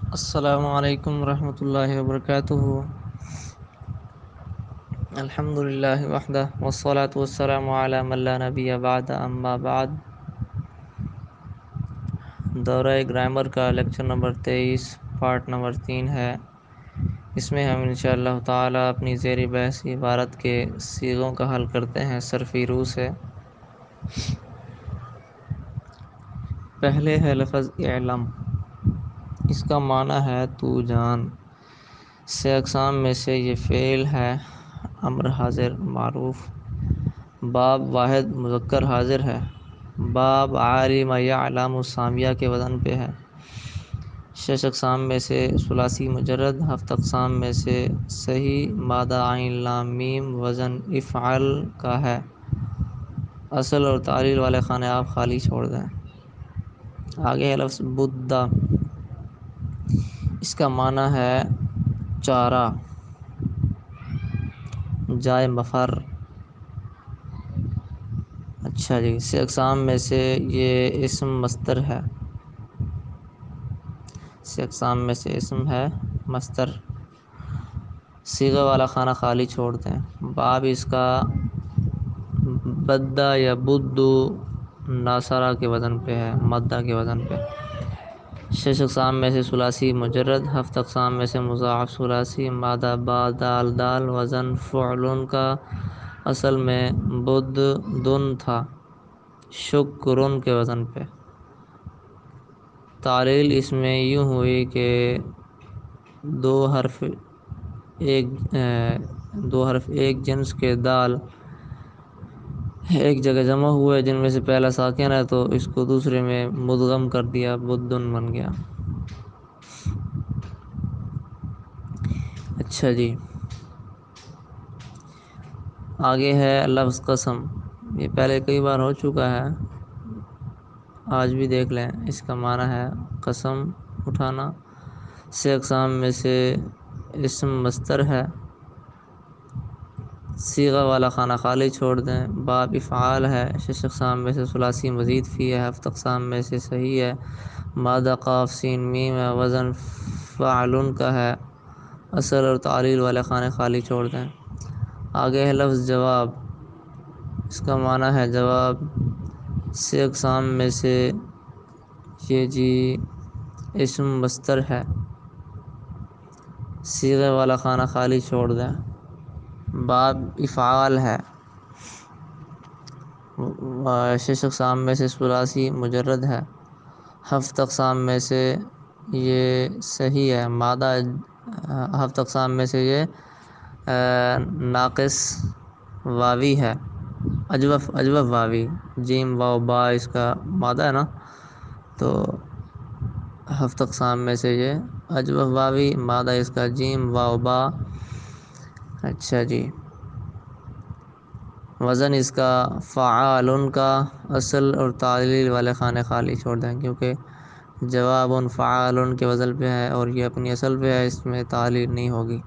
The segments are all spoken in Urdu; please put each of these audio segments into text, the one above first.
السلام علیکم ورحمۃ اللہ وبرکاتہ۔ الحمد للہ وحدہ والصلاة والسلام علی من لا نبی بعد اما بعد۔ دورہ گرامر کا لیکچر نمبر 23 پارٹ نمبر 3 ہے۔ اس میں ہم انشاءاللہ تعالی اپنی زیر بحث عبارت کے صیغوں کا حل کرتے ہیں صرفی روح سے۔ پہلے ہے لفظ اعلم، اس کا معنی ہے تو جان۔ سے اقسام میں سے یہ فعل ہے امر حاضر معروف۔ باب واحد مذکر حاضر ہے۔ باب عالم یعلم سامیہ کے وزن پہ ہے۔ 6 اقسام میں سے ثلاثی مجرد، 7 اقسام میں سے صحیح مادہ عین لام میم وزن افعل کا ہے۔ اصل اور تعلیل والے خانے آپ خالی چھوڑ دیں۔ آگے ہے لفظ بدہ، اس کا معنی ہے چارہ، جائے مفر۔ اچھا جی، 6 اقسام میں سے یہ اسم مصدر ہے۔ 6 اقسام میں سے اسم ہے مصدر۔ صیغہ والا خانہ خالی چھوڑ دیں۔ باب اس کا بدہ یا بدو ناصرہ کے وزن پہ ہے، مدہ کے وزن پہ۔ 6 اقسام میں سے ثلاثی مجرد، 7 اقسام میں سے مضاعف ثلاثی، مادہ با دال دال، وزن فعلن کا، اصل میں بد دن تھا، شکرن کے وزن پہ۔ تعلیل اس میں یوں ہوئی کہ دو حرف ایک جنس کے دال ایک جگہ جمع ہوئے، جن میں سے پہلا ساکن ہے تو اس کو دوسرے میں مدغم کر دیا، بدن بن گیا۔ اچھا جی، آگے ہے لفظ قسم۔ یہ پہلے کئی بار ہو چکا ہے، آج بھی دیکھ لیں۔ اس کا معنی ہے قسم اٹھانا۔ 6 اقسام میں سے اسم مصدر ہے۔ صیغہ والا خانہ خالی چھوڑ دیں۔ باب افعال ہے۔ 6 اقسام میں سے ثلاثی مزید فی ہے، 7 اقسام میں سے صحیح ہے، مادہ قاف سین میم ہے، وزن فعلن کا ہے، اصل اور تعلیل والے خانے خالی چھوڑ دیں۔ آگے ہے لفظ جواب، اس کا معنی ہے جواب۔ 6 اقسام میں سے یہ جی اسم مصدر ہے۔ صیغے والا خانہ خالی چھوڑ دیں۔ باب افعال ہے۔ 6 اقسام میں سے ثلاثی مجرد ہے، 7 اقسام میں سے یہ صحیح ہے، مادہ 7 اقسام میں سے یہ ناقص واوی ہے، اجوف واوی، جیم واو با اس کا مادہ ہے نا، تو 7 اقسام میں سے یہ اجوف واوی، مادہ اس کا جیم واو با۔ اچھا جی، وزن اس کا فعالن کا، اصل اور تعلیل والے خانے خالی چھوڑ دیں، کیونکہ جواب فعالن کے وزن پہ ہے اور یہ اپنی اصل پہ ہے، اس میں تعلیل نہیں ہوگی۔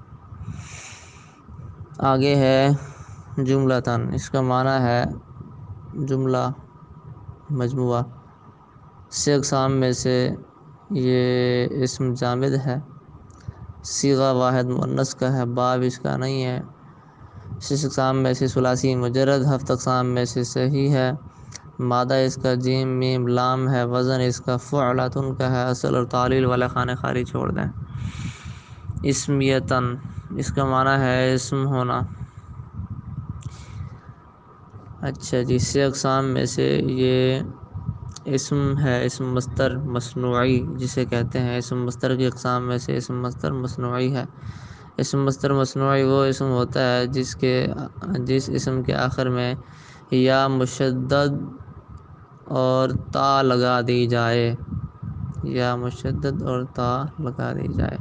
آگے ہے جملتاً، اس کا معنی ہے جملہ، مجموعہ۔ 6 اقسام میں سے یہ اسم جامد ہے، صیغہ واحد مؤنث کا ہے، باب اس کا نہیں ہے۔ 6 اقسام میں سے ثلاثی مجرد، 7 اقسام میں سے صحیح ہے، مادہ اس کا جیم میم لام ہے، وزن اس کا فعلتن کا ہے، اصل اور تعلیل والے خانے خالی چھوڑ دیں۔ اسمیتاً، اس کا معنی ہے اسم ہونا۔ اچھا جی، 6 اقسام میں سے یہ اسم ہے، اسم مصدر مصنوعی جسے کہتے ہیں۔ اسم مصدر کی اقسام میں سے اسم مصدر مصنوعی ہے۔ اسم مصدر مصنوعی وہ اسم ہوتا ہے جس اسم کے آخر میں یا مشدد اور تا لگا دی جائے، یا مشدد اور تا لگا دی جائے،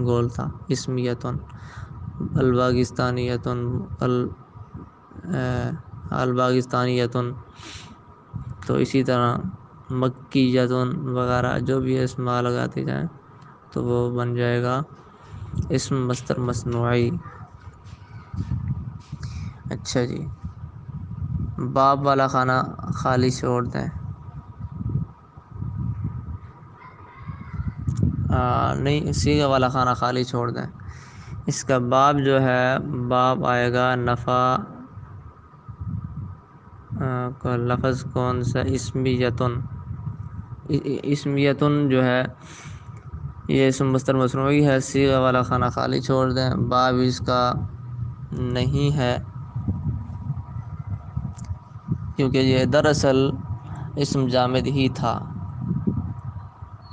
گولتا۔ اسمیتن، الباغستانیتن، الباغستانیتن، تو اسی طرح مکیتن وغیرہ جو بھی اسم لگاتے جائیں تو وہ بن جائے گا اسم مصدر مصنوعی۔ اچھا جی، باب والا خانہ خالی چھوڑ دیں۔ نہیں، صیغہ والا خانہ خالی چھوڑ دیں. اس کا باب جو ہے، باب آئے گا نفع کا لفظ کون سا؟ اسمیتن. اسمیتن جو ہے یہ اسم مصدر مصنوعی ہے. صیغہ والا خانہ خالی چھوڑ دیں. باب اس کا نہیں ہے کیونکہ یہ دراصل اسم جامد ہی تھا.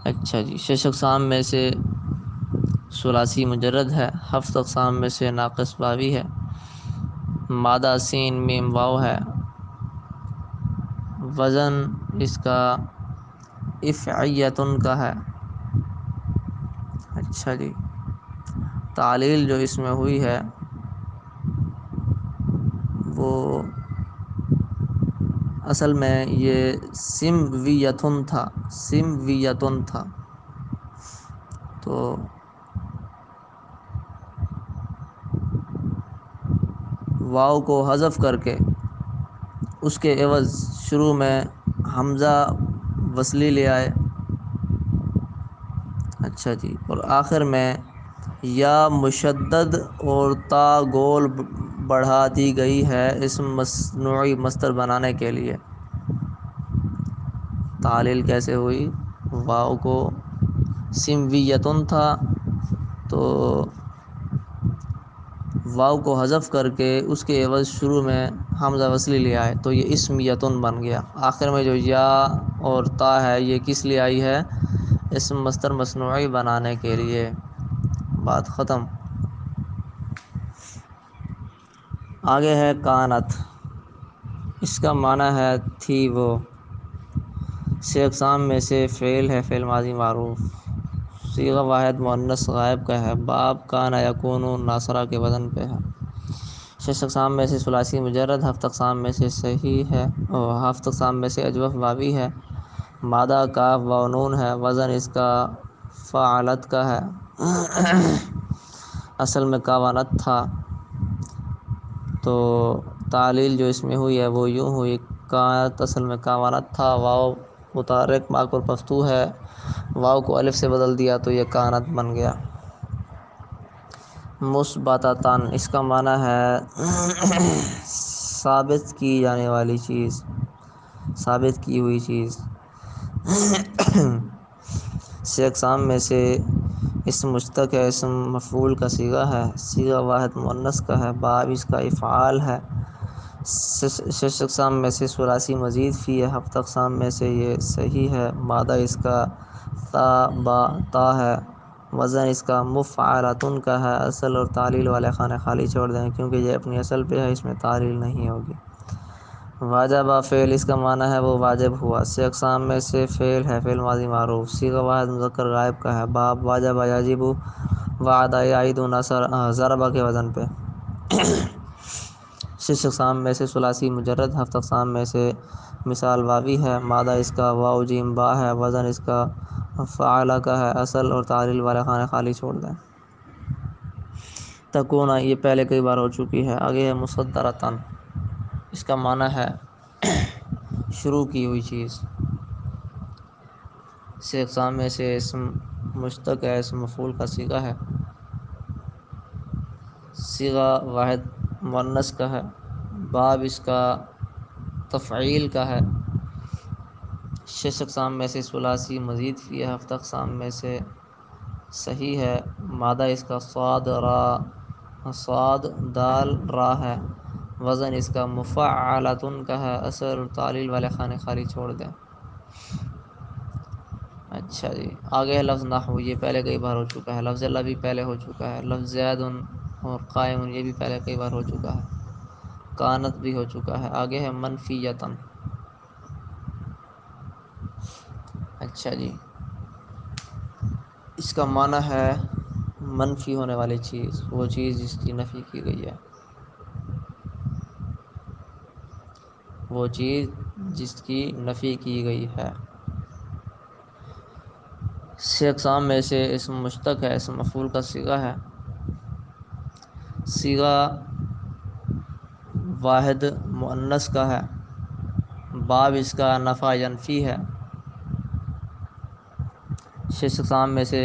اچھا جی. 6 اقسام میں سے ثلاثی مجرد ہے. 7 اقسام میں سے ناقص واوی ہے. مادہ سین میم واو ہے. وزن اس کا افعیتن کا ہے. اچھا جی. تعلیل جو اس میں ہوئی ہے وہ اصل میں یہ سمویتن تھا. سمویتن تھا. تو واو کو حذف کر کے اس کے عوض شروع میں حمزہ وصلی لے آئے. اچھا جی. اور آخر میں یا مشدد اور تا گول بڑھا دی گئی ہے اسم مصنوعی مصدر بنانے کے لیے. تعلیل کیسے ہوئی؟ واو کو سمویتن تھا تو واو کو حذف کر کے اس کے عوض شروع میں حمزہ وصلی لے آئے تو یہ اسمیتن بن گیا. آخر میں جو یا اور تا ہے یہ کس لیے آئی ہے؟ اسم مصدر مصنوعی بنانے کے لیے. بات ختم. آگے ہے کانت. اس کا معنی ہے تھی وہ. 6 اقسام میں سے فعل ہے، فعل ماضی معروف. صیغہ واحد مؤنث غائب کا ہے. باب کان یکون ناصرہ کے وزن پہ ہے. 6 اقسام میں سے ثلاثی مجرد. 7 اقسام میں سے صحیح ہے اور 7 اقسام میں سے اجوف واوی ہے. مادہ کاف واو نون ہے. وزن اس کا فعلت کا ہے. اصل میں کاوانت تھا. تو تعلیل جو اس میں ہوئی ہے وہ یوں ہوئی، کانت اصل میں کاوانت تھا. واو متحرک ماکر مفتوح ہے. واو کو الف سے بدل دیا تو یہ کانت بن گیا. مثبتتاً. اس کا معنی ہے ثابت کی جانے والی چیز، ثابت کی ہوئی چیز. 6 اقسام میں سے اسم مشتق ہے، اسم مفعول کا صیغہ ہے. صیغہ واحد مؤنث کا ہے. باب اس کا افعال ہے. 6 اقسام میں سے ثلاثی مزید فی ہے. 7 اقسام میں سے یہ صحیح ہے. مادہ اس کا تا ہے. وزن اس کا مفعلتن کا ہے. اصل اور تعلیل والے خانے خالی چھوڑ دیں کیونکہ یہ اپنی اصل پہ ہے، اس میں تعلیل نہیں ہوگی. واجبہ فعل. اس کا معنی ہے وہ واجب ہوا. 6 اقسام میں سے فعل ہے، فعل ماضی معروف. صیغہ واحد مذکر غائب کا ہے. باب واجبہ یجب وعدہ یعید نصر ضربہ کے وزن پہ. 6 اقسام میں سے ثلاثی مجرد. 7 اقسام میں سے مثال واوی ہے. مادہ اس کا واو جیم با ہے. وزن اس کا فعلہ کا ہے. اصل اور تعلیل والے خانے خالی چھوڑ دیں. تکون یہ پہلے کئی بار ہو چکی ہے. آگے ہے مصدرتاً. اس کا معنی ہے شروع کی ہوئی چیز. 6 اقسام میں سے اسم مشتق ہے، اسم مفعول کا صیغہ ہے. صیغہ واحد مؤنث کا ہے. باب اس کا تفعیل کا ہے. 6 اقسام میں سے ثلاثی مزید فی ہے. 7 اقسام میں سے صحیح ہے. مادہ اس کا صاد دال را ہے. وزن اس کا مفعلتن کا ہے. اثر اور تعلیل والے خانے خالی چھوڑ دیں. اچھا جی. آگے ہے لفظ نحو. یہ پہلے کئی بار ہو چکا ہے. لفظ اللہ بھی پہلے ہو چکا ہے. لفظ زید اور قائم یہ بھی پہلے کئی بار ہو چکا ہے. کانت بھی ہو چکا ہے. آگے ہے منفیتاً. اچھا جی. اس کا معنی ہے منفی ہونے والی چیز، وہ چیز جس کی نفی کی گئی ہے، وہ چیز جس کی نفی کی گئی ہے. 6 اقسام میں سے اسم مشتق ہے، اسم مفعول کا صیغہ ہے. صیغہ واحد مؤنث کا ہے. باب اس کا نفع ینفی ہے. 6 اقسام میں سے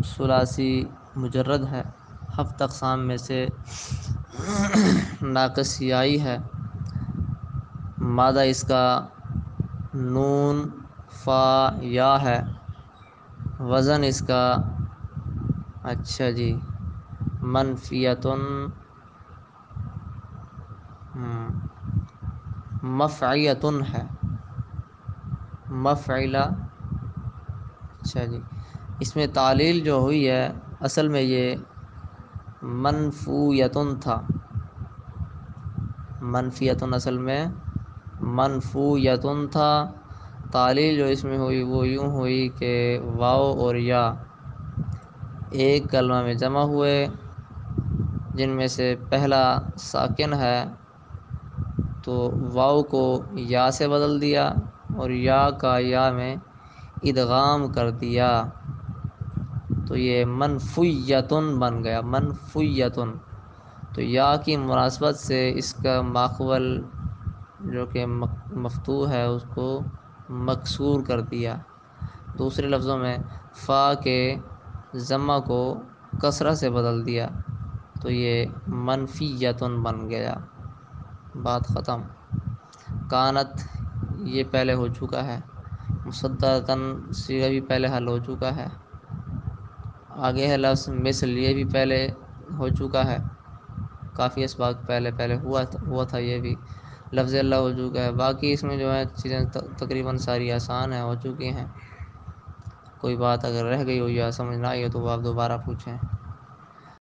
ثلاثی مجرد ہے، 7 اقسام میں سے ناقص یائی ہے، مادہ اس کا نون فا یا ہے، وزن اس کا اچھا جی منفیتن مفعیتن ہے، مفعلہ اچھا جی۔ اس میں تعلیل جو ہوئی ہے اصل میں یہ منفویتن تھا، منفیتن اصل میں منفویتن تھا، تعلیل جو اس میں ہوئی وہ یوں ہوئی کہ واو اور یا ایک کلمہ میں جمع ہوئے، جن میں سے پہلا ساکن ہے تو واو کو یا سے بدل دیا اور یا کا یا میں ادغام کر دیا، تو یہ منفیتن بن گیا، منفیتن۔ تو یا کی مناسبت سے اس کا ماخول جو کہ مفتوح ہے اس کو مکسور کر دیا، دوسرے لفظوں میں فا کے ضمہ کو کسرہ سے بدل دیا، تو یہ منفیتن بن گیا، بات ختم۔ کانت یہ پہلے ہو چکا ہے، مصدرتن صیغہ بھی پہلے حل ہو چکا ہے، آگے ہے لفظ مثل، یہ بھی پہلے ہو چکا ہے، کافی اسباق پہلے ہوا تھا، یہ بھی لفظ اللہ ہو چکا ہے۔ باقی اس میں جو ہے چیزیں تقریباً ساری آسان ہیں، ہو چکی ہیں، کوئی بات اگر رہ گئی ہو یا سمجھ نہ آئی ہو تو وہ آپ دوبارہ پوچھیں۔